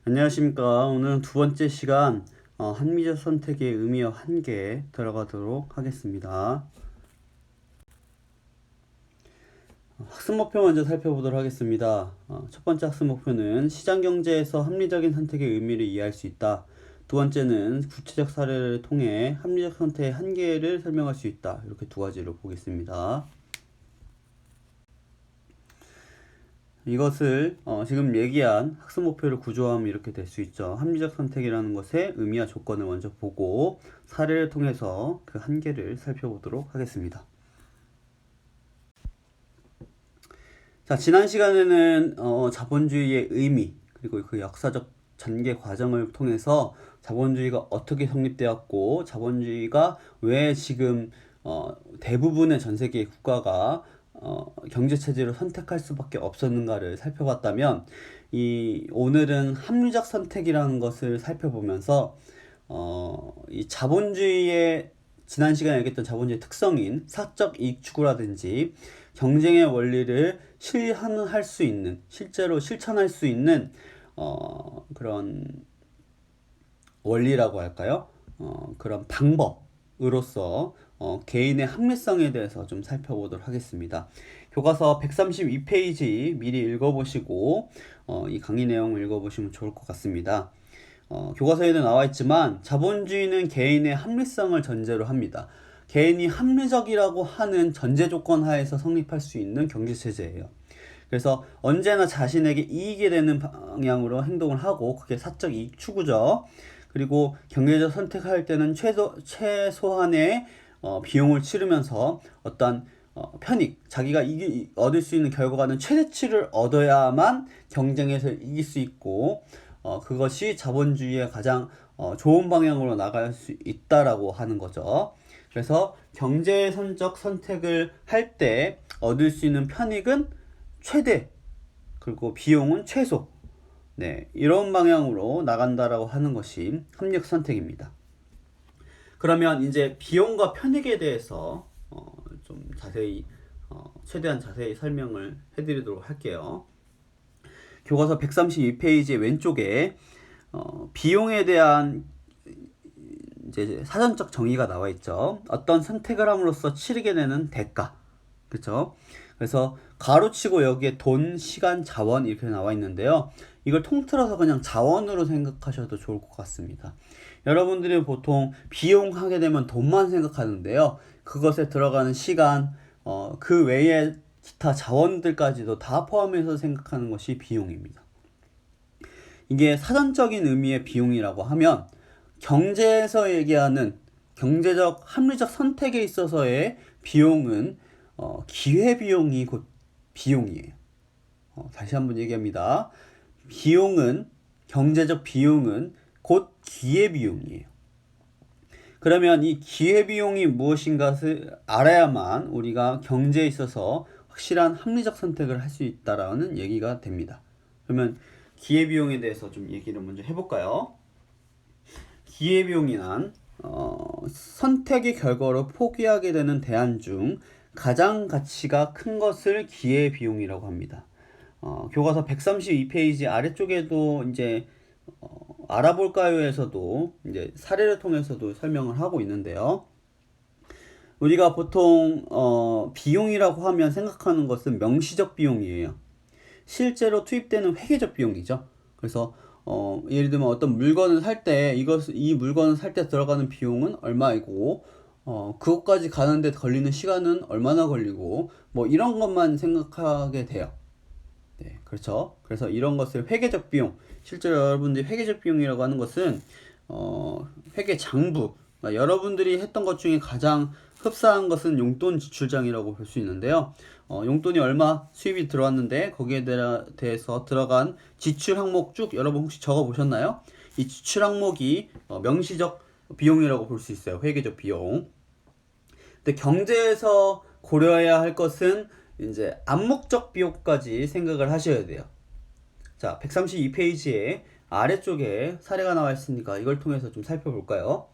안녕하십니까. 오늘은 두 번째 시간 합리적 선택의 의미와 한계 들어가도록 하겠습니다. 학습 목표 먼저 살펴보도록 하겠습니다. 첫 번째 학습 목표는 시장 경제에서 합리적인 선택의 의미를 이해할 수 있다. 두 번째는 구체적 사례를 통해 합리적 선택의 한계를 설명할 수 있다. 이렇게 두 가지로 보겠습니다. 이것을 지금 얘기한 학습 목표를 구조하면 이렇게 될 수 있죠. 합리적 선택이라는 것의 의미와 조건을 먼저 보고 사례를 통해서 그 한계를 살펴보도록 하겠습니다. 자, 지난 시간에는 자본주의의 의미 그리고 그 역사적 전개 과정을 통해서 자본주의가 어떻게 성립되었고 자본주의가 왜 지금 대부분의 전 세계 국가가 경제 체제를 선택할 수밖에 없었는가를 살펴봤다면 오늘은 합리적 선택이라는 것을 살펴보면서 이 자본주의의 지난 시간에 얘기했던 자본주의 특성인 사적 이익 추구라든지 경쟁의 원리를 실현할 수 있는 실제로 실천할 수 있는 그런 원리라고 할까요? 그런 방법으로서 개인의 합리성에 대해서 좀 살펴보도록 하겠습니다. 교과서 132페이지 미리 읽어보시고 이 강의 내용을 읽어보시면 좋을 것 같습니다. 교과서에도 나와 있지만 자본주의는 개인의 합리성을 전제로 합니다. 개인이 합리적이라고 하는 전제 조건 하에서 성립할 수 있는 경제체제예요. 그래서 언제나 자신에게 이익이 되는 방향으로 행동을 하고 그게 사적 이익 추구죠. 그리고 경제적 선택할 때는 최소한의 비용을 치르면서 어떤 편익, 자기가 얻을 수 있는 결과가는 최대치를 얻어야만 경쟁에서 이길 수 있고 그것이 자본주의의 가장 좋은 방향으로 나갈 수 있다라고 하는 거죠. 그래서 경제선적 선택을 할 때 얻을 수 있는 편익은 최대 그리고 비용은 최소 이런 방향으로 나간다라고 하는 것이 합리적 선택입니다. 그러면 이제 비용과 편익에 대해서 좀 자세히 최대한 자세히 설명을 해드리도록 할게요. 교과서 132페이지 왼쪽에 비용에 대한 이제 사전적 정의가 나와 있죠. 어떤 선택을 함으로써 치르게 되는 대가, 그렇죠? 그래서 가로치고 여기에 돈, 시간, 자원 이렇게 나와 있는데요. 이걸 통틀어서 그냥 자원으로 생각하셔도 좋을 것 같습니다. 여러분들이 보통 비용 하게 되면 돈만 생각하는데요. 그것에 들어가는 시간, 그 외에 기타 자원들까지도 다 포함해서 생각하는 것이 비용입니다. 이게 사전적인 의미의 비용이라고 하면 경제에서 얘기하는 경제적 합리적 선택에 있어서의 비용은 기회비용이 곧 비용이에요. 다시 한번 얘기합니다. 경제적 비용은 곧 기회비용이에요. 그러면 이 기회비용이 무엇인가를 알아야만 우리가 경제에 있어서 확실한 합리적 선택을 할 수 있다라는 얘기가 됩니다. 그러면 기회비용에 대해서 좀 얘기를 먼저 해볼까요? 기회비용이란 선택의 결과로 포기하게 되는 대안 중 가장 가치가 큰 것을 기회비용이라고 합니다. 교과서 132페이지 아래쪽에도 이제 알아볼까요에서도 이제 사례를 통해서도 설명을 하고 있는데요. 우리가 보통 비용이라고 하면 생각하는 것은 명시적 비용이에요. 실제로 투입되는 회계적 비용이죠. 그래서 예를 들면 어떤 물건을 살 때 이 물건을 살 때 들어가는 비용은 얼마이고 그것까지 가는데 걸리는 시간은 얼마나 걸리고 뭐 이런 것만 생각하게 돼요. 네, 그렇죠. 그래서 이런 것을 회계적 비용, 실제로 여러분들이 회계적 비용이라고 하는 것은 회계 장부, 그러니까 여러분들이 했던 것 중에 가장 흡사한 것은 용돈 지출장이라고 볼 수 있는데요. 용돈이 얼마 수입이 들어왔는데 거기에 대해서 들어간 지출 항목 쭉 여러분 혹시 적어 보셨나요? 이 지출 항목이 명시적 비용이라고 볼 수 있어요. 회계적 비용. 근데 경제에서 고려해야 할 것은 이제 암묵적 비용까지 생각을 하셔야 돼요. 자, 132페이지에 아래쪽에 사례가 나와 있으니까 이걸 통해서 좀 살펴볼까요?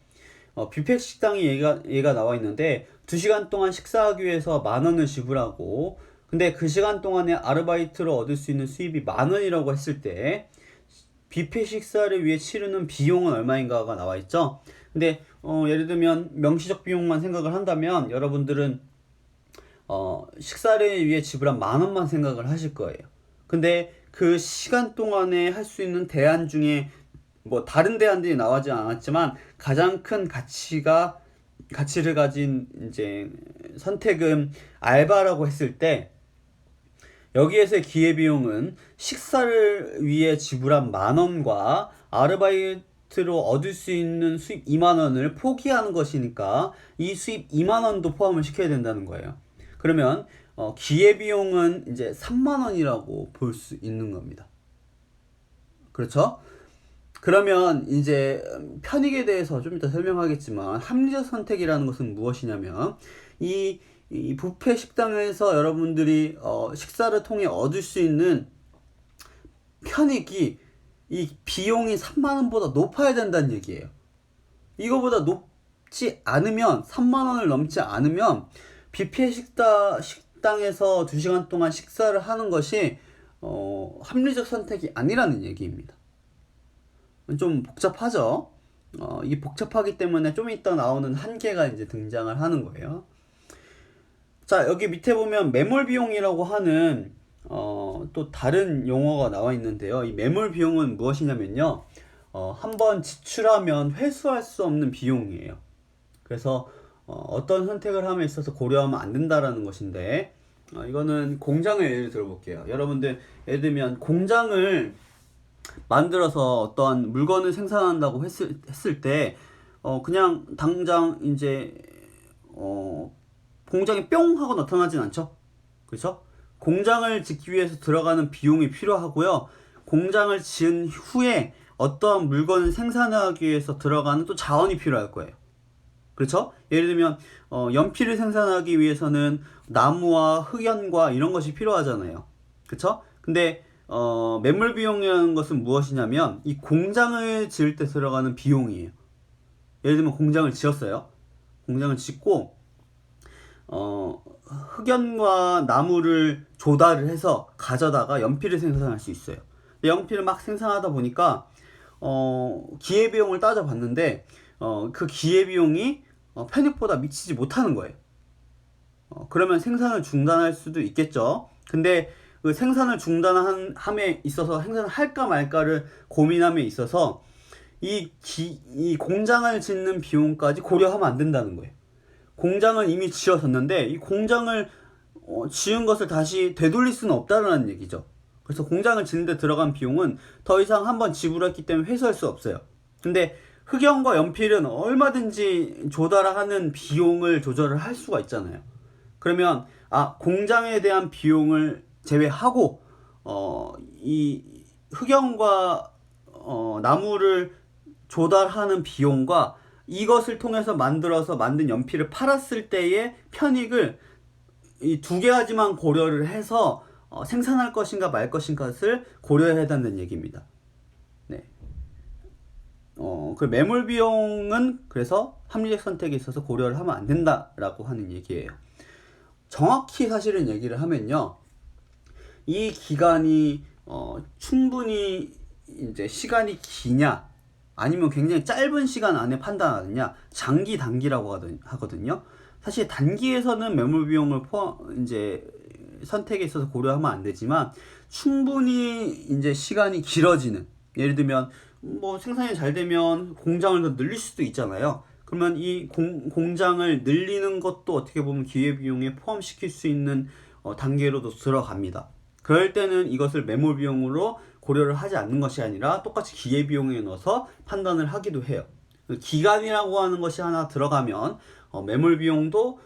뷔페 식당이 얘가 나와 있는데 2시간 동안 식사하기 위해서 10,000원을 지불하고 근데 그 시간 동안에 아르바이트로 얻을 수 있는 수입이 10,000원이라고 했을 때 뷔페 식사를 위해 치르는 비용은 얼마인가가 나와 있죠. 근데 예를 들면 명시적 비용만 생각을 한다면 여러분들은 식사를 위해 지불한 10,000원만 생각을 하실 거예요. 근데 그 시간 동안에 할 수 있는 대안 중에 뭐 다른 대안들이 나오지 않았지만 가장 큰 가치를 가진 이제 선택은 알바라고 했을 때, 여기에서의 기회비용은 식사를 위해 지불한 10,000원과 아르바이트로 얻을 수 있는 수입 20,000원을 포기하는 것이니까 이 수입 20,000원도 포함을 시켜야 된다는 거예요. 그러면 기회비용은 이제 30,000원이라고 볼 수 있는 겁니다. 그렇죠? 그러면 이제 편익에 대해서 좀 이따 설명하겠지만, 합리적 선택이라는 것은 무엇이냐면 이 뷔페 식당에서 여러분들이 식사를 통해 얻을 수 있는 편익이 이 비용이 30,000원보다 높아야 된다는 얘기예요. 이거보다 높지 않으면, 30,000원을 넘지 않으면 뷔페 식당에서 2시간 동안 식사를 하는 것이 합리적 선택이 아니라는 얘기입니다. 좀 복잡하죠? 이게 복잡하기 때문에 좀 이따 나오는 한계가 이제 등장을 하는 거예요. 자, 여기 밑에 보면 매몰 비용이라고 하는 또 다른 용어가 나와 있는데요. 이 매몰 비용은 무엇이냐면요, 한번 지출하면 회수할 수 없는 비용이에요. 그래서 어떤 선택을 함에 있어서 고려하면 안 된다라는 것인데, 이거는 공장을 예를 들어볼게요. 여러분들 예를 들면 공장을 만들어서 어떠한 물건을 생산한다고 했을 때 그냥 당장 이제 공장에 뿅 하고 나타나진 않죠. 그렇죠? 공장을 짓기 위해서 들어가는 비용이 필요하고요. 공장을 지은 후에 어떠한 물건을 생산하기 위해서 들어가는 또 자원이 필요할 거예요. 그렇죠? 예를 들면 연필을 생산하기 위해서는 나무와 흑연과 이런 것이 필요하잖아요. 그렇죠? 근데 매몰 비용이라는 것은 무엇이냐면 이 공장을 지을 때 들어가는 비용이에요. 예를 들면 공장을 지었어요. 공장을 짓고 흑연과 나무를 조달을 해서 가져다가 연필을 생산할 수 있어요. 연필을 막 생산하다 보니까 기회비용을 따져봤는데 그 기회비용이 편익보다 미치지 못하는 거예요. 그러면 생산을 중단할 수도 있겠죠. 근데 그 생산을 중단함에 있어서 생산을 할까 말까를 고민함에 있어서 이 공장을 짓는 비용까지 고려하면 안 된다는 거예요. 공장은 이미 지어졌는데 이 공장을 지은 것을 다시 되돌릴 수는 없다는 얘기죠. 그래서 공장을 짓는데 들어간 비용은 더 이상 한번 지불했기 때문에 회수할 수 없어요. 근데 흑연과 연필은 얼마든지 조달하는 비용을 조절을 할 수가 있잖아요. 그러면 공장에 대한 비용을 제외하고 이 흑연과 나무를 조달하는 비용과 이것을 통해서 만든 연필을 팔았을 때의 편익을 이 두 가지만 고려를 해서 생산할 것인가 말 것인가를 고려해야 한다는 얘기입니다. 네. 그 매몰 비용은 그래서 합리적 선택에 있어서 고려를 하면 안 된다라고 하는 얘기예요. 정확히 사실은 얘기를 하면요, 이 기간이 충분히 이제 시간이 기냐 아니면 굉장히 짧은 시간 안에 판단하느냐, 장기 단기라고 하거든요. 사실 단기에서는 매몰 비용을 이제 선택에 있어서 고려하면 안 되지만, 충분히 이제 시간이 길어지는, 예를 들면 뭐 생산이 잘 되면 공장을 더 늘릴 수도 있잖아요. 그러면 이 공장을 늘리는 것도 어떻게 보면 기회비용에 포함시킬 수 있는 단계로도 들어갑니다. 그럴 때는 이것을 매몰 비용으로 고려를 하지 않는 것이 아니라 똑같이 기회비용에 넣어서 판단을 하기도 해요. 기간이라고 하는 것이 하나 들어가면 매몰 비용도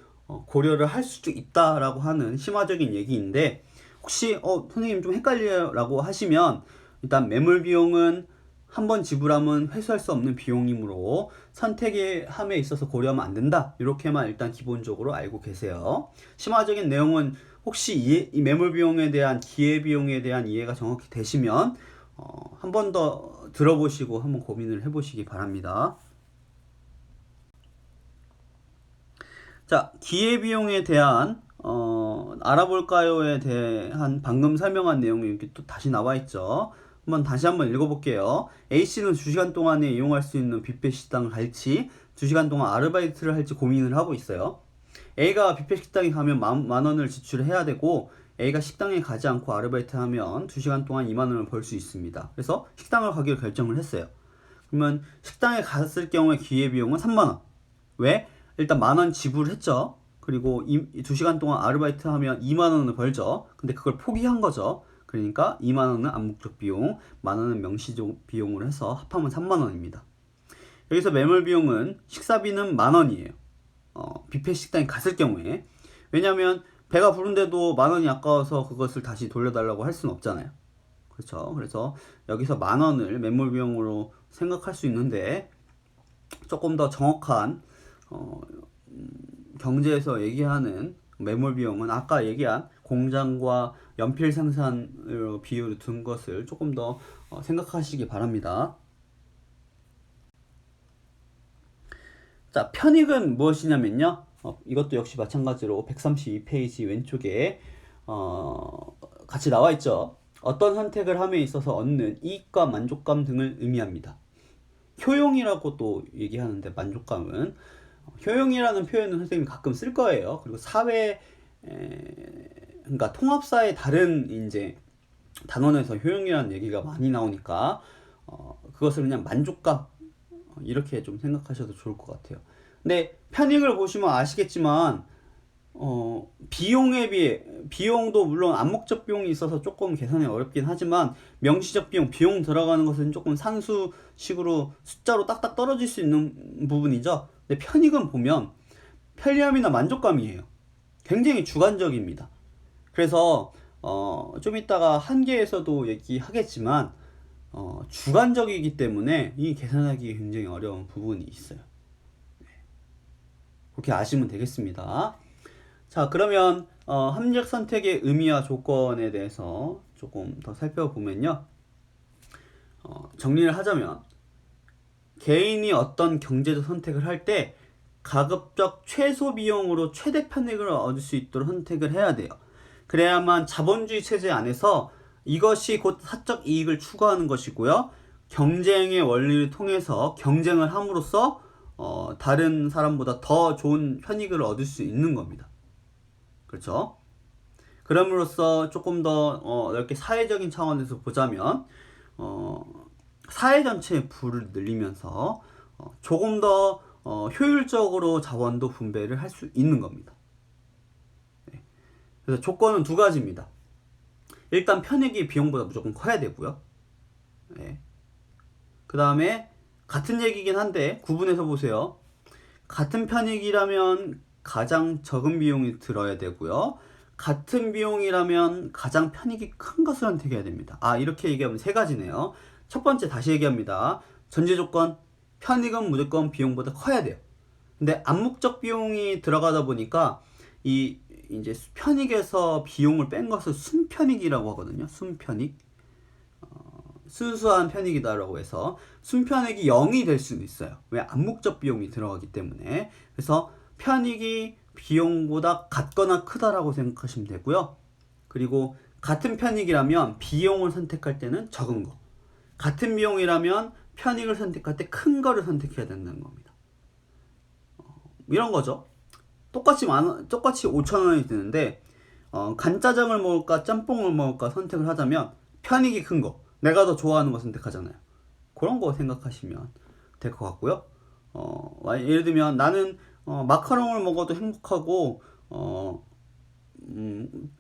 고려를 할 수도 있다라고 하는 심화적인 얘기인데, 혹시 선생님 좀 헷갈려요 라고 하시면, 일단 매몰 비용은 한번 지불하면 회수할 수 없는 비용이므로 선택의 함에 있어서 고려하면 안 된다, 이렇게만 일단 기본적으로 알고 계세요. 심화적인 내용은 혹시 이 매몰 비용에 대한 기회비용에 대한 이해가 정확히 되시면 한 번 더 들어보시고 한번 고민을 해보시기 바랍니다. 자, 기회비용에 대한 알아볼까요에 대한 방금 설명한 내용이 이렇게 또 다시 나와 있죠. 한번 다시 한번 읽어볼게요. A씨는 2시간 동안에 이용할 수 있는 뷔페 식당을 갈지 2시간 동안 아르바이트를 할지 고민을 하고 있어요. A가 뷔페 식당에 가면 만 원을 지출해야 되고 A가 식당에 가지 않고 아르바이트 하면 2시간 동안 2만 원을 벌 수 있습니다. 그래서 식당을 가기로 결정을 했어요. 그러면 식당에 갔을 경우에 기회비용은 3만 원. 왜? 일단 만 원 지불했죠. 그리고 2시간 동안 아르바이트 하면 2만 원을 벌죠. 근데 그걸 포기한 거죠. 그러니까 2만 원은 암묵적 비용, 만 원은 명시적 비용으로 해서 합하면 3만 원입니다. 여기서 매몰 비용은 식사비는 만 원이에요. 뷔페 식당에 갔을 경우에. 왜냐면 배가 부른데도 만 원이 아까워서 그것을 다시 돌려달라고 할 수는 없잖아요. 그렇죠. 그래서 여기서 만 원을 매몰 비용으로 생각할 수 있는데 조금 더 정확한 경제에서 얘기하는 매몰 비용은 아까 얘기한 공장과 연필 생산으로 비율을 둔 것을 조금 더 생각하시기 바랍니다. 자, 편익은 무엇이냐면요. 이것도 역시 마찬가지로 132페이지 왼쪽에 같이 나와 있죠. 어떤 선택을 함에 있어서 얻는 이익과 만족감 등을 의미합니다. 효용이라고도 얘기하는데 만족감은 효용이라는 표현은 선생님이 가끔 쓸 거예요. 그리고 그러니까 통합사의 다른 이제 단원에서 효용이라는 얘기가 많이 나오니까 그것을 그냥 만족감 이렇게 좀 생각하셔도 좋을 것 같아요. 근데 편익을 보시면 아시겠지만 비용에 비해 비용도 물론 암묵적 비용이 있어서 조금 계산이 어렵긴 하지만 명시적 비용 들어가는 것은 조금 산수식으로 숫자로 딱딱 떨어질 수 있는 부분이죠. 근데 편익은 보면 편리함이나 만족감이에요. 굉장히 주관적입니다. 그래서 좀 이따가 한계에서도 얘기하겠지만 주관적이기 때문에 이 계산하기 굉장히 어려운 부분이 있어요. 그렇게 아시면 되겠습니다. 자, 그러면 합리적 선택의 의미와 조건에 대해서 조금 더 살펴보면요. 정리를 하자면 개인이 어떤 경제적 선택을 할 때 가급적 최소 비용으로 최대 편익을 얻을 수 있도록 선택을 해야 돼요. 그래야만 자본주의 체제 안에서 이것이 곧 사적 이익을 추구하는 것이고요. 경쟁의 원리를 통해서 경쟁을 함으로써 다른 사람보다 더 좋은 편익을 얻을 수 있는 겁니다. 그렇죠? 그럼으로써 조금 더 넓게 사회적인 차원에서 보자면 사회 전체의 부를 늘리면서 조금 더 효율적으로 자원도 분배를 할 수 있는 겁니다. 네. 그래서 조건은 두 가지입니다. 일단 편익이 비용보다 무조건 커야 되고요. 네. 그 다음에 같은 얘기긴 한데 구분해서 보세요. 같은 편익이라면 가장 적은 비용이 들어야 되고요. 같은 비용이라면 가장 편익이 큰 것을 선택해야 됩니다. 이렇게 얘기하면 세 가지네요. 첫 번째 다시 얘기합니다. 전제 조건, 편익은 무조건 비용보다 커야 돼요. 근데 암묵적 비용이 들어가다 보니까 이제 편익에서 비용을 뺀 것을 순편익이라고 하거든요. 순편익. 순수한 편익이다라고 해서 순편익이 0이 될 수도 있어요. 왜? 암묵적 비용이 들어가기 때문에. 그래서 편익이 비용보다 같거나 크다라고 생각하시면 되고요. 그리고 같은 편익이라면 비용을 선택할 때는 적은 거, 같은 비용이라면 편익을 선택할 때 큰 거를 선택해야 된다는 겁니다. 이런 거죠. 똑같이 5,000원이 드는데 간짜장을 먹을까 짬뽕을 먹을까 선택을 하자면 편익이 큰 거, 내가 더 좋아하는 거 선택하잖아요. 그런 거 생각하시면 될 것 같고요. 예를 들면 나는 마카롱을 먹어도 행복하고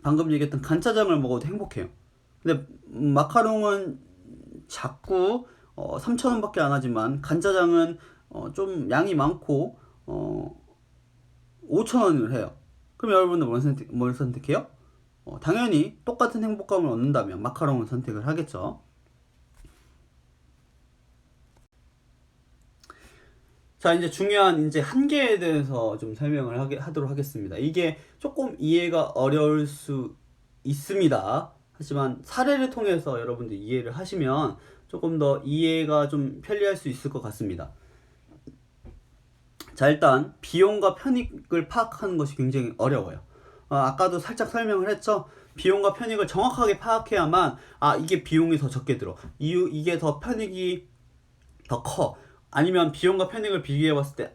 방금 얘기했던 간짜장을 먹어도 행복해요. 근데 마카롱은 자꾸 3,000원밖에 안 하지만 간짜장은 좀 양이 많고 5,000원을 해요. 그럼 여러분은 뭘 선택해요? 당연히 똑같은 행복감을 얻는다면 마카롱을 선택을 하겠죠. 자, 이제 중요한 한계에 대해서 좀 설명을 하도록 하겠습니다. 이게 조금 이해가 어려울 수 있습니다. 하지만 사례를 통해서 여러분들 이해를 하시면 조금 더 이해가 좀 편리할 수 있을 것 같습니다. 자, 일단 비용과 편익을 파악하는 것이 굉장히 어려워요. 아까도 살짝 설명을 했죠. 비용과 편익을 정확하게 파악해야만 이게 비용이 더 적게 들어. 이게 더 편익이 더 커. 아니면 비용과 편익을 비교해 봤을 때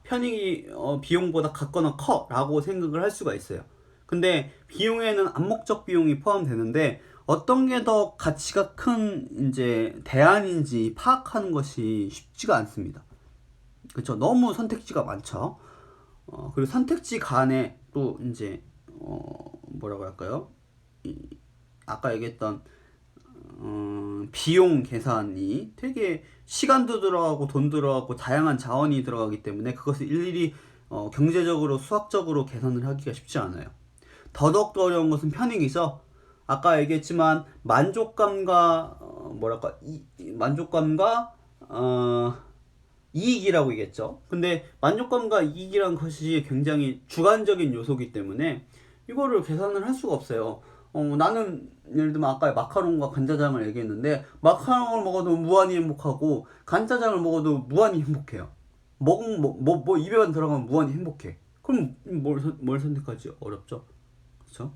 편익이 비용보다 같거나 커 라고 생각을 할 수가 있어요. 근데 비용에는 암묵적 비용이 포함되는데 어떤 게 더 가치가 큰 이제 대안인지 파악하는 것이 쉽지가 않습니다. 그렇죠? 너무 선택지가 많죠. 그리고 선택지 간에 또 이제 뭐라고 할까요? 아까 얘기했던 비용 계산이 되게 시간도 들어가고 돈 들어가고 다양한 자원이 들어가기 때문에 그것을 일일이 경제적으로 수학적으로 계산을 하기가 쉽지 않아요. 더더욱 어려운 것은 편익이죠. 아까 얘기했지만 만족감과 만족감과 이익이라고 얘기했죠. 근데 만족감과 이익이란 것이 굉장히 주관적인 요소이기 때문에 이거를 계산을 할 수가 없어요. 나는 예를 들면 아까 마카롱과 간짜장을 얘기했는데 마카롱을 먹어도 무한히 행복하고 간짜장을 먹어도 무한히 행복해요. 입에만 들어가면 무한히 행복해. 그럼 뭘 선택하지? 어렵죠. 그렇죠?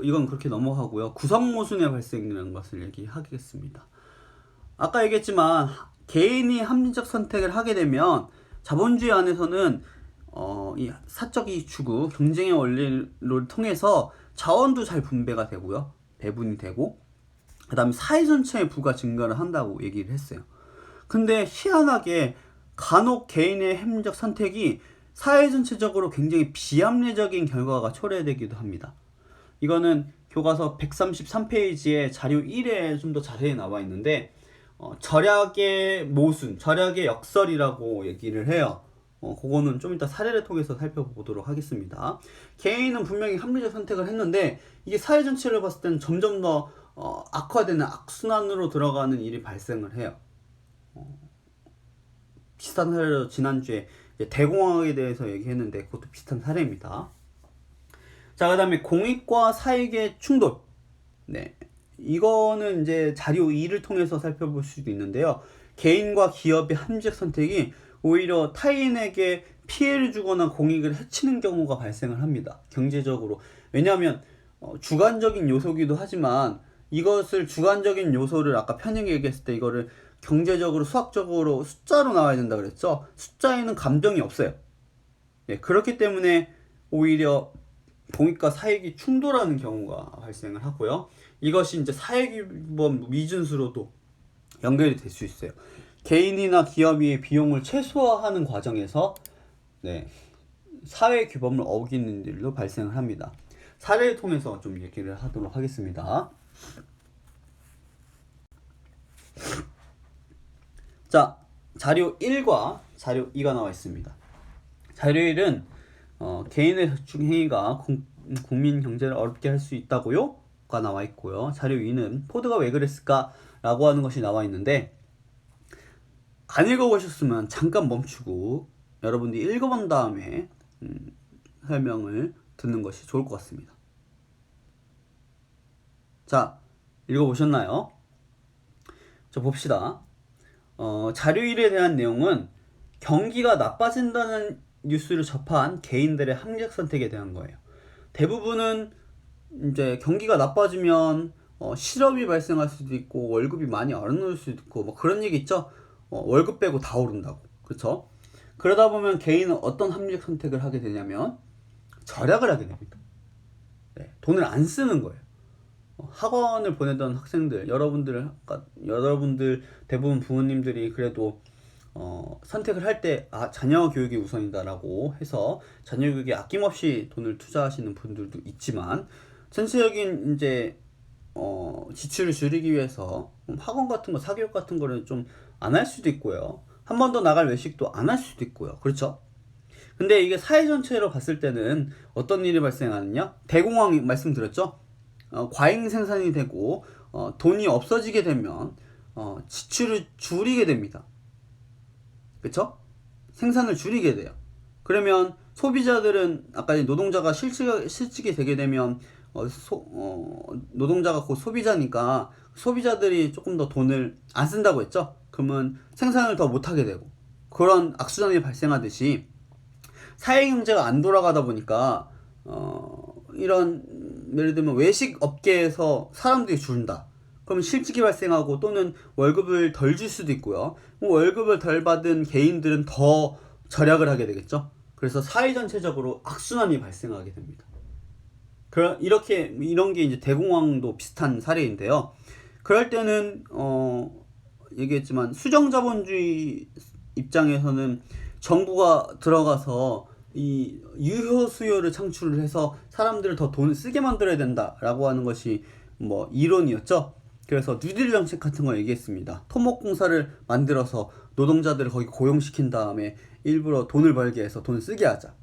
이건 그렇게 넘어가고요. 구성모순의 발생이라는 것을 얘기하겠습니다. 아까 얘기했지만 개인이 합리적 선택을 하게 되면 자본주의 안에서는 이 사적 이익 추구, 경쟁의 원리를 통해서 자원도 잘 분배가 되고요. 배분이 되고 그 다음에 사회 전체의 부가 증가를 한다고 얘기를 했어요. 근데 희한하게 간혹 개인의 합리적 선택이 사회 전체적으로 굉장히 비합리적인 결과가 초래되기도 합니다. 이거는 교과서 133페이지에 자료 1에 좀 더 자세히 나와 있는데 절약의 모순, 절약의 역설이라고 얘기를 해요. 그거는 좀 이따 사례를 통해서 살펴보도록 하겠습니다. 개인은 분명히 합리적 선택을 했는데 이게 사회 전체를 봤을 때는 점점 더 악화되는 악순환으로 들어가는 일이 발생을 해요. 비슷한 사례로 지난주에 대공황에 대해서 얘기했는데 그것도 비슷한 사례입니다. 자, 그 다음에 공익과 사익의 충돌. 네. 이거는 이제 자료 2를 통해서 살펴볼 수도 있는데요. 개인과 기업의 합리적 선택이 오히려 타인에게 피해를 주거나 공익을 해치는 경우가 발생을 합니다. 경제적으로. 왜냐하면 주관적인 요소기도 하지만 이것을 주관적인 요소를 아까 편익 얘기했을 때 이거를 경제적으로 수학적으로 숫자로 나와야 된다 그랬죠. 숫자에는 감정이 없어요. 예, 그렇기 때문에 오히려 공익과 사익이 충돌하는 경우가 발생을 하고요. 이것이 이제 사회규범 미준수로도 연결이 될 수 있어요. 개인이나 기업이 비용을 최소화하는 과정에서 사회 규범을 어기는 일도 발생을 합니다. 사례를 통해서 좀 얘기를 하도록 하겠습니다. 자, 자료 1과 자료 2가 나와 있습니다. 자료 1은 개인의 저축행위가 국민 경제를 어렵게 할 수 있다고요? 가 나와 있고요. 자료 2는 포드가 왜 그랬을까? 라고 하는 것이 나와 있는데 안 읽어보셨으면 잠깐 멈추고 여러분들이 읽어본 다음에 설명을 듣는 것이 좋을 것 같습니다. 자, 읽어보셨나요? 자, 봅시다. 자료 1에 대한 내용은 경기가 나빠진다는 뉴스를 접한 개인들의 합리적 선택에 대한 거예요. 대부분은 이제 경기가 나빠지면 실업이 발생할 수도 있고 월급이 많이 안 오를 수도 있고 뭐 그런 얘기 있죠. 월급 빼고 다 오른다고. 그렇죠? 그러다 보면 개인은 어떤 합리적 선택을 하게 되냐면 절약을 하게 됩니다. 네, 돈을 안 쓰는 거예요. 학원을 보내던 학생들, 여러분들 대부분 부모님들이 그래도 선택을 할 때 자녀 교육이 우선이다라고 해서 자녀 교육에 아낌없이 돈을 투자하시는 분들도 있지만 전체적인 이제 지출을 줄이기 위해서 학원 같은 거, 사교육 같은 거를 좀 안 할 수도 있고요. 한 번 더 나갈 외식도 안 할 수도 있고요. 그렇죠? 근데 이게 사회 전체로 봤을 때는 어떤 일이 발생하느냐? 대공황 말씀드렸죠? 과잉 생산이 되고 돈이 없어지게 되면 지출을 줄이게 됩니다. 그쵸? 생산을 줄이게 돼요. 그러면 소비자들은 아까 노동자가 실직이 되게 되면 노동자가 곧 소비자니까 소비자들이 조금 더 돈을 안 쓴다고 했죠? 그러면 생산을 더 못하게 되고 그런 악순환이 발생하듯이 사회 경제가 안 돌아가다 보니까 이런 예를 들면 외식 업계에서 사람들이 줄는다. 그럼 실직이 발생하고 또는 월급을 덜 줄 수도 있고요. 월급을 덜 받은 개인들은 더 절약을 하게 되겠죠. 그래서 사회 전체적으로 악순환이 발생하게 됩니다. 이렇게 이런 게 이제 대공황도 비슷한 사례인데요. 그럴 때는 얘기했지만 수정자본주의 입장에서는 정부가 들어가서 이 유효 수요를 창출을 해서 사람들을 더 돈을 쓰게 만들어야 된다라고 하는 것이 뭐 이론이었죠. 그래서 뉴딜 정책 같은 거 얘기했습니다. 토목공사를 만들어서 노동자들을 거기 고용시킨 다음에 일부러 돈을 벌게 해서 돈을 쓰게 하자.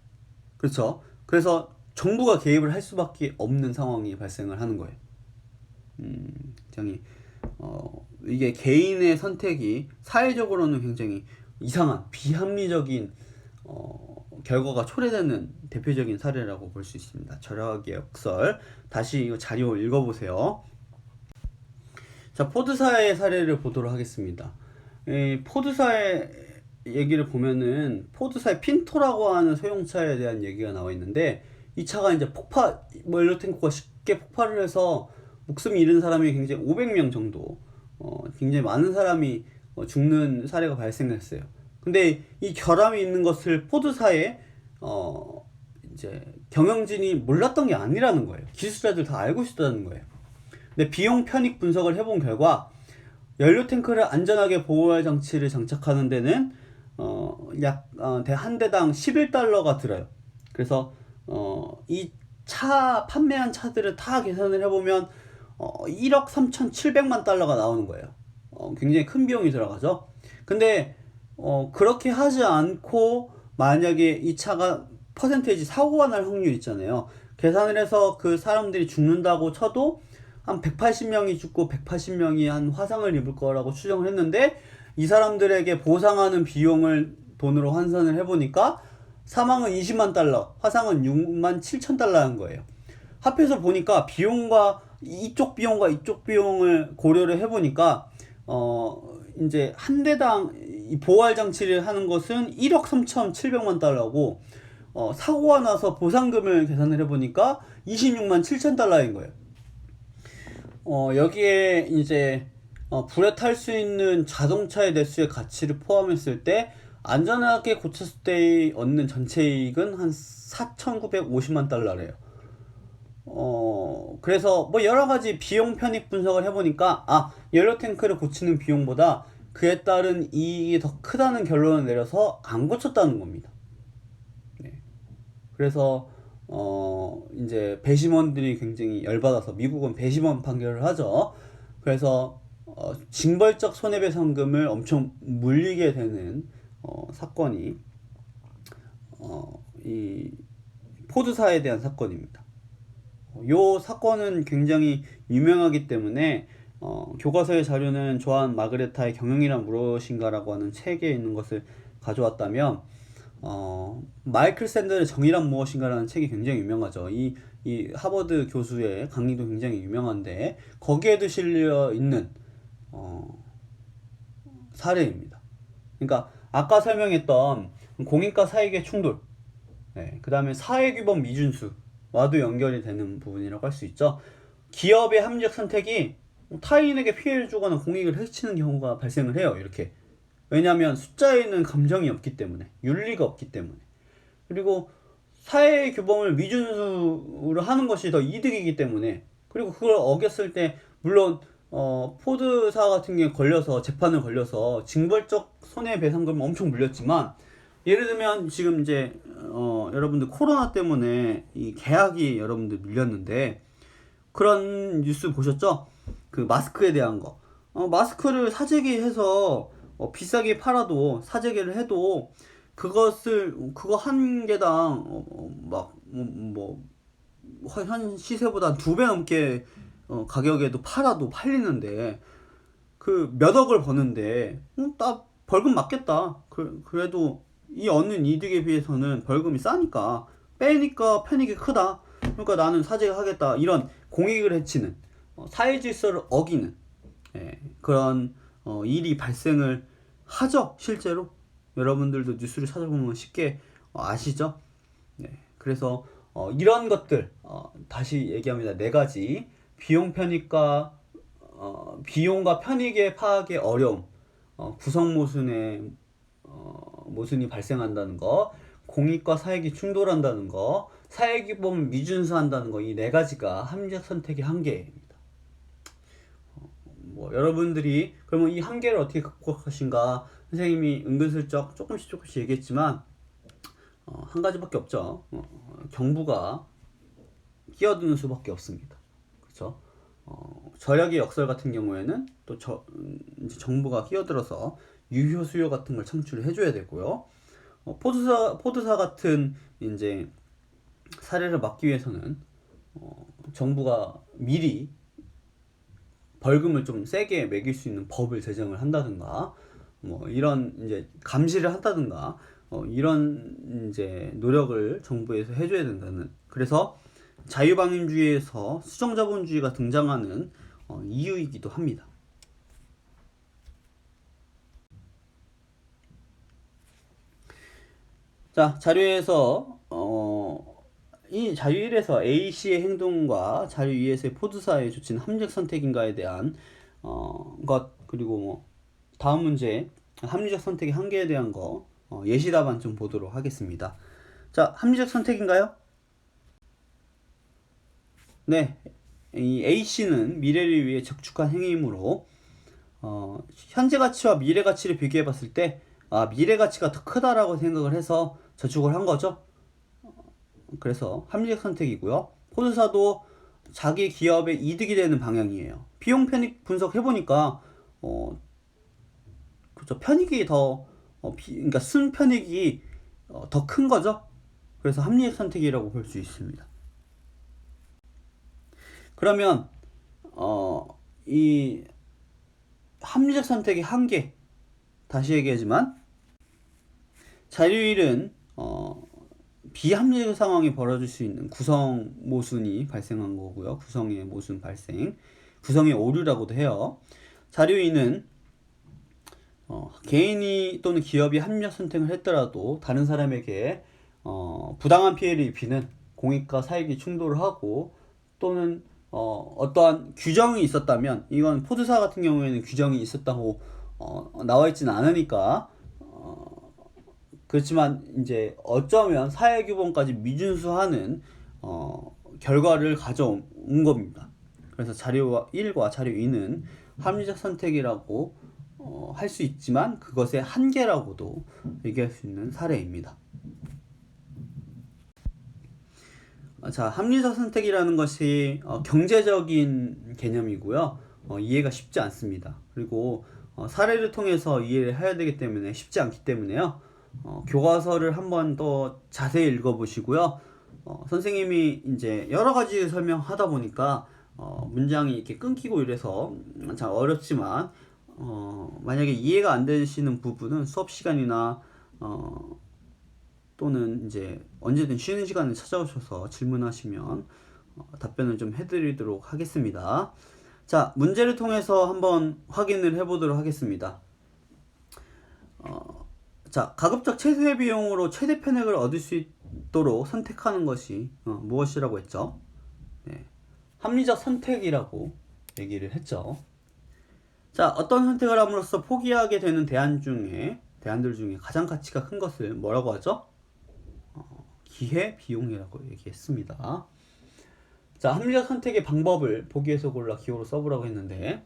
그렇죠. 그래서 정부가 개입을 할 수밖에 없는 상황이 발생을 하는 거예요. 굉장히 이게 개인의 선택이 사회적으로는 굉장히 이상한 비합리적인 결과가 초래되는 대표적인 사례라고 볼 수 있습니다. 절약의 역설. 다시 이 자료 읽어보세요. 자, 포드사의 사례를 보도록 하겠습니다. 포드사의 얘기를 보면은 포드사의 핀토라고 하는 소형차에 대한 얘기가 나와 있는데 이 차가 이제 연료 탱크가 쉽게 폭발을 해서 목숨 잃은 사람이 굉장히 500명 정도, 굉장히 많은 사람이 죽는 사례가 발생했어요. 근데 이 결함이 있는 것을 포드사의 이제 경영진이 몰랐던 게 아니라는 거예요. 기술자들 다 알고 있었다는 거예요. 근데 비용 편익 분석을 해본 결과 연료 탱크를 안전하게 보호할 장치를 장착하는 데는 약 한 대당 11달러가 들어요. 그래서 이 차 판매한 차들을 다 계산을 해보면 1억 3,700만 달러가 나오는 거예요. 굉장히 큰 비용이 들어가죠. 근데 그렇게 하지 않고 만약에 이 차가 퍼센테이지 사고가 날 확률 있잖아요. 계산을 해서 그 사람들이 죽는다고 쳐도 한 180명이 죽고 180명이 한 화상을 입을 거라고 추정을 했는데 이 사람들에게 보상하는 비용을 돈으로 환산을 해보니까 사망은 20만 달러, 화상은 6만 7천 달러인 거예요. 합해서 보니까 이쪽 비용과 이쪽 비용을 고려를 해보니까 이제 한 대당 이 보호할 장치를 하는 것은 1억 3,700만 달러고 사고가 나서 보상금을 계산을 해보니까 26만 7천 달러인 거예요. 여기에 이제 불에 탈 수 있는 자동차의 대수의 가치를 포함했을 때 안전하게 고쳤을 때 얻는 전체 이익은 한 4,950만 달러래요. 그래서 뭐 여러 가지 비용 편익 분석을 해보니까 연료 탱크를 고치는 비용보다 그에 따른 이익이 더 크다는 결론을 내려서 안 고쳤다는 겁니다. 네. 그래서 이제 배심원들이 굉장히 열받아서 미국은 배심원 판결을 하죠. 그래서 징벌적 손해배상금을 엄청 물리게 되는 사건이 이 포드사에 대한 사건입니다. 이 사건은 굉장히 유명하기 때문에 교과서의 자료는 조한 마그레타의 경영이란 무엇인가라고 하는 책에 있는 것을 가져왔다면 마이클 샌델의 정의란 무엇인가라는 책이 굉장히 유명하죠. 이 하버드 교수의 강의도 굉장히 유명한데 거기에도 실려 있는 사례입니다. 그러니까 아까 설명했던 공인과 사익의 충돌, 그 다음에 사회규범 미준수와도 연결이 되는 부분이라고 할 수 있죠. 기업의 합리적 선택이 타인에게 피해를 주거나 공익을 해치는 경우가 발생을 해요. 이렇게. 왜냐하면 숫자에는 감정이 없기 때문에, 윤리가 없기 때문에. 그리고 사회의 규범을 미준수로 하는 것이 더 이득이기 때문에, 그리고 그걸 어겼을 때 물론 포드사 같은 경우에 재판을 걸려서 징벌적 손해배상금을 엄청 물렸지만, 예를 들면 지금 이제 여러분들 코로나 때문에 이 계약이 여러분들 밀렸는데 그런 뉴스 보셨죠? 그 마스크에 대한 거. 마스크를 사재기해서 비싸게 팔아도 사재기를 해도 그거 한 개당 현 시세보다 2배 넘게 가격에도 팔리는데 그 몇 억을 버는데 나 벌금 맞겠다. 그래도 이 얻는 이득에 비해서는 벌금이 싸니까 빼니까 편익이 크다. 그러니까 나는 사재기 하겠다. 이런 공익을 해치는 사회 질서를 어기는 그런 일이 발생을 하죠. 실제로 여러분들도 뉴스를 찾아보면 쉽게 아시죠. 그래서 이런 것들 다시 얘기합니다. 네 가지. 비용 편익과 비용과 편익의 파악의 어려움, 구성 모순의 모순이 발생한다는 거, 공익과 사익이 충돌한다는 거, 사익이범 미준수한다는 거, 이 네 가지가 합리적 선택의 한계입니다. 여러분들이 그러면 이 한계를 어떻게 극복하신가? 선생님이 은근슬쩍 조금씩 얘기했지만 한 가지밖에 없죠. 정부가 끼어드는 수밖에 없습니다. 그렇죠? 절약의 역설 같은 경우에는 또 이제 정부가 끼어들어서 유효 수요 같은 걸 창출을 해줘야 되고요. 포드사 같은 이제 사례를 막기 위해서는 정부가 미리 벌금을 좀 세게 매길 수 있는 법을 제정을 한다든가, 이런 이제 감시를 한다든가, 이런 이제 노력을 정부에서 해줘야 된다는. 그래서 자유방임주의에서 수정자본주의가 등장하는 이유이기도 합니다. 자, 자료에서 이 자료 1에서 A씨의 행동과 자료 2에서의 포드사의 조치는 합리적 선택인가에 대한 것, 그리고 다음 문제 합리적 선택의 한계에 대한 거 예시 답안 좀 보도록 하겠습니다. 자, 합리적 선택인가요? 네, 이 A씨는 미래를 위해 적축한 행위이므로 현재 가치와 미래 가치를 비교해 봤을 때 미래 가치가 더 크다라고 생각을 해서 저축을 한 거죠. 그래서 합리적 선택이고요. 포드사도 자기 기업의 이득이 되는 방향이에요. 비용 편익 분석해 보니까 그렇죠. 편익이 더 그러니까 순편익이 더 큰 거죠. 그래서 합리적 선택이라고 볼 수 있습니다. 그러면 이 합리적 선택의 한계, 다시 얘기하지만 자료 1은 비합리적 상황이 벌어질 수 있는 구성 모순이 발생한 거고요. 구성의 모순 발생, 구성의 오류라고도 해요. 자료 2는 개인이 또는 기업이 합리적 선택을 했더라도 다른 사람에게 부당한 피해를 입히는 공익과 사익이 충돌을 하고, 또는 어떠한 규정이 있었다면, 이건 포드사 같은 경우에는 규정이 있었다고 나와 있지는 않으니까 그렇지만 이제 어쩌면 사회규범까지 미준수하는 결과를 가져온 겁니다. 그래서 자료 1과 자료 2는 합리적 선택이라고 할 수 있지만 그것의 한계라고도 얘기할 수 있는 사례입니다. 자, 합리적 선택이라는 것이 경제적인 개념이고요. 이해가 쉽지 않습니다. 그리고 사례를 통해서 이해를 해야 되기 때문에 쉽지 않기 때문에요. 교과서를 한번 더 자세히 읽어보시고요. 선생님이 이제 여러 가지 설명하다 보니까 문장이 이렇게 끊기고 이래서 잘 어렵지만 만약에 이해가 안 되시는 부분은 수업 시간이나 또는 이제 언제든 쉬는 시간에 찾아오셔서 질문하시면 답변을 좀 해드리도록 하겠습니다. 자, 문제를 통해서 한번 확인을 해보도록 하겠습니다. 자, 가급적 최소의 비용으로 최대 편익을 얻을 수 있도록 선택하는 것이 무엇이라고 했죠? 네, 합리적 선택이라고 얘기를 했죠. 자, 어떤 선택을 함으로써 포기하게 되는 대안들 중에 가장 가치가 큰 것을 뭐라고 하죠? 기회 비용이라고 얘기했습니다. 자, 합리적 선택의 방법을 보기에서 골라 기호로 써보라고 했는데,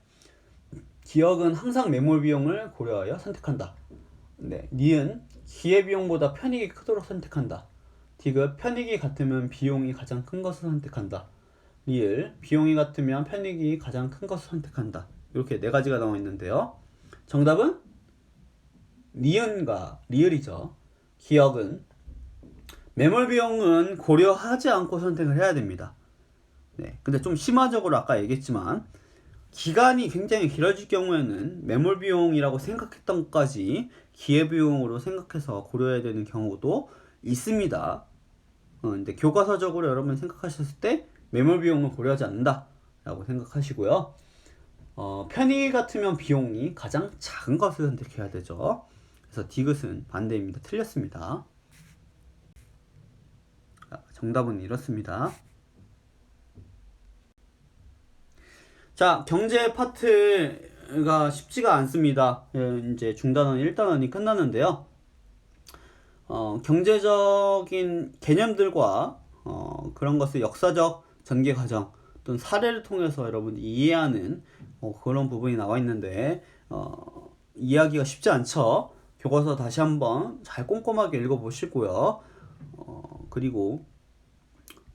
기억은 항상 매몰 비용을 고려하여 선택한다. 네, 니은 기회비용보다 편익이 크도록 선택한다. 디귿 편익이 같으면 비용이 가장 큰 것을 선택한다. 리을 비용이 같으면 편익이 가장 큰 것을 선택한다. 이렇게 네 가지가 나와 있는데요. 정답은 니은과 리을이죠. 기억은 매몰 비용은 고려하지 않고 선택을 해야 됩니다. 네, 근데 좀 심화적으로 아까 얘기했지만 기간이 굉장히 길어질 경우에는 매몰 비용이라고 생각했던 것까지 기회 비용으로 생각해서 고려해야 되는 경우도 있습니다. 근데 교과서적으로 여러분 생각하셨을 때 매몰 비용은 고려하지 않는다 라고 생각하시고요. 편의 같으면 비용이 가장 작은 것을 선택해야 되죠. 그래서 디귿은 반대입니다. 틀렸습니다. 정답은 이렇습니다. 자, 경제 파트가 쉽지가 않습니다. 이제 중단원 1단원이 끝났는데요. 경제적인 개념들과 그런 것을 역사적 전개 과정 또는 사례를 통해서 여러분이 이해하는 그런 부분이 나와 있는데 이해하기가 쉽지 않죠. 교과서 다시 한번 잘 꼼꼼하게 읽어보시고요. 그리고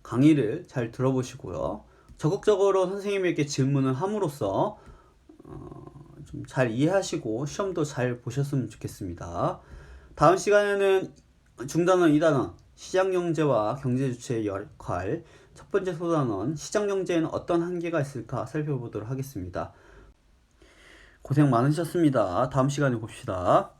강의를 잘 들어보시고요. 적극적으로 선생님에게 질문을 함으로써 좀 잘 이해하시고 시험도 잘 보셨으면 좋겠습니다. 다음 시간에는 중단원 2단원 시장경제와 경제주체의 역할, 첫 번째 소단원 시장경제에는 어떤 한계가 있을까 살펴보도록 하겠습니다. 고생 많으셨습니다. 다음 시간에 봅시다.